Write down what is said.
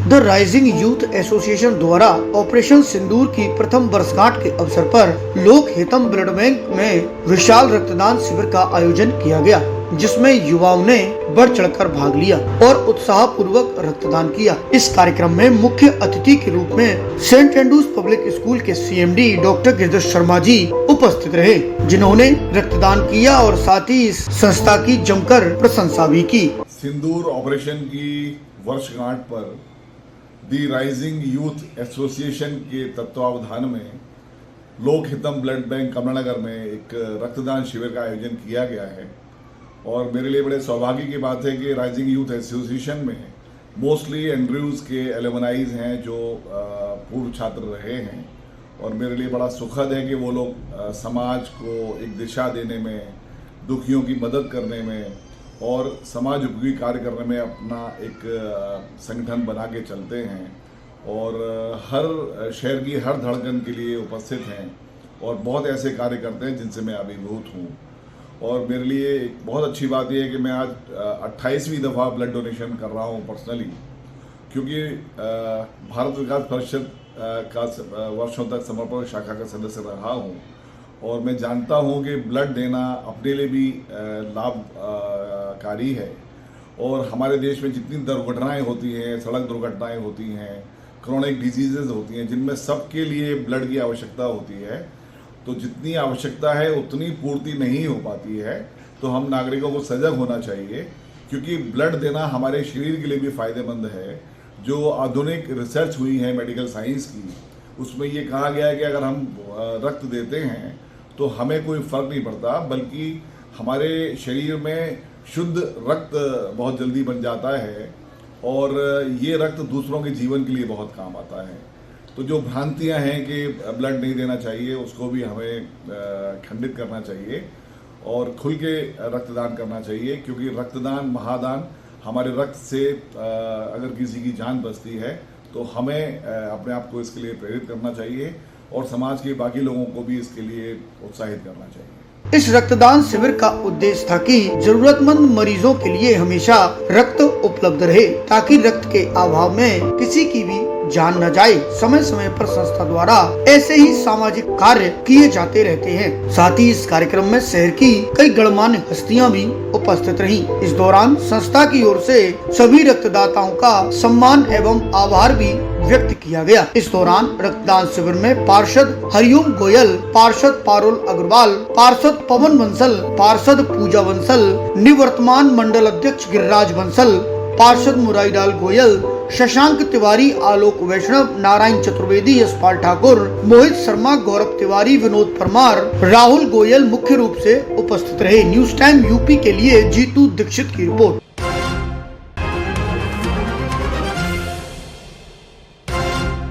The rising youth association द्वारा operation सिंदूर की प्रथम वर्षगांठ के अवसर पर लोक हितम ब्लड बैंक में विशाल रक्तदान शिविर का आयोजन किया गया, जिसमें युवाओं ने बढ़ चढ़कर भाग लिया और उत्साह पूर्वक रक्तदान किया। इस कार्यक्रम में मुख्य अतिथि के रूप में सेंट एंड्रूज पब्लिक स्कूल के सीएमडी डॉक्टर गिरिधर शर्मा जी उपस्थित रहे, जिन्होंने रक्तदान किया और साथ ही इस संस्था की जमकर प्रशंसा भी की। सिंदूर ऑपरेशन की वर्षगांठ पर दी राइजिंग यूथ एसोसिएशन के तत्वावधान में लोक हितम ब्लड बैंक कमलानगर में एक रक्तदान शिविर का आयोजन किया गया है। और मेरे लिए बड़े सौभाग्य की बात है कि राइजिंग यूथ एसोसिएशन में मोस्टली एंड्रयूज़ के एलुमनाइज हैं जो पूर्व छात्र रहे हैं, और मेरे लिए बड़ा सुखद है कि वो लोग समाज को एक दिशा देने में, दुखियों की मदद करने में और समाज उपयोगी कार्य करने में अपना एक संगठन बना के चलते हैं और हर शहर की हर धड़कन के लिए उपस्थित हैं और बहुत ऐसे कार्य करते हैं जिनसे मैं अभिभूत हूँ। और मेरे लिए एक बहुत अच्छी बात यह है कि मैं आज 28वीं दफ़ा ब्लड डोनेशन कर रहा हूँ पर्सनली, क्योंकि भारत विकास परिषद का वर्षों तक समर्पण शाखा का सदस्य रहा हूँ और मैं जानता हूँ कि ब्लड देना अपने लिए भी लाभकारी है। और हमारे देश में जितनी दुर्घटनाएं होती हैं, सड़क दुर्घटनाएं होती हैं, क्रोनिक डिजीजेज होती हैं, जिनमें सबके लिए ब्लड की आवश्यकता होती है, तो जितनी आवश्यकता है उतनी पूर्ति नहीं हो पाती है। तो हम नागरिकों को सजग होना चाहिए, क्योंकि ब्लड देना हमारे शरीर के लिए भी फायदेमंद है। जो आधुनिक रिसर्च हुई है मेडिकल साइंस की, उसमें ये कहा गया है कि अगर हम रक्त देते हैं तो हमें कोई फर्क नहीं पड़ता, बल्कि हमारे शरीर में शुद्ध रक्त बहुत जल्दी बन जाता है और ये रक्त दूसरों के जीवन के लिए बहुत काम आता है। तो जो भ्रांतियां हैं कि ब्लड नहीं देना चाहिए, उसको भी हमें खंडित करना चाहिए और खुल के रक्तदान करना चाहिए, क्योंकि रक्तदान महादान, हमारे रक्त से अगर किसी की जान बचती है तो हमें अपने आप को इसके लिए प्रेरित करना चाहिए और समाज के बाकी लोगों को भी इसके लिए उत्साहित करना चाहिए। इस रक्तदान शिविर का उद्देश्य था कि जरूरतमंद मरीजों के लिए हमेशा रक्त उपलब्ध रहे, ताकि रक्त के अभाव में किसी की भी जान न जाए। समय समय पर संस्था द्वारा ऐसे ही सामाजिक कार्य किए जाते रहते हैं। साथ ही इस कार्यक्रम में शहर की कई गणमान्य हस्तियां भी उपस्थित रहीं। इस दौरान संस्था की ओर से सभी रक्तदाताओं का सम्मान एवं आभार भी व्यक्त किया गया। इस दौरान रक्तदान शिविर में पार्षद हरिओम गोयल, पार्षद पारुल अग्रवाल, पार्षद पवन बंसल, पार्षद पूजा बंसल, निवर्तमान मंडल अध्यक्ष गिरिराज बंसल, पार्षद मुरारीलाल गोयल, शशांक तिवारी, आलोक वैष्णव, नारायण चतुर्वेदी, यशपाल ठाकुर, मोहित शर्मा, गौरव तिवारी, विनोद परमार, राहुल गोयल मुख्य रूप से उपस्थित रहे। न्यूज टाइम यूपी के लिए जीतू दीक्षित की रिपोर्ट।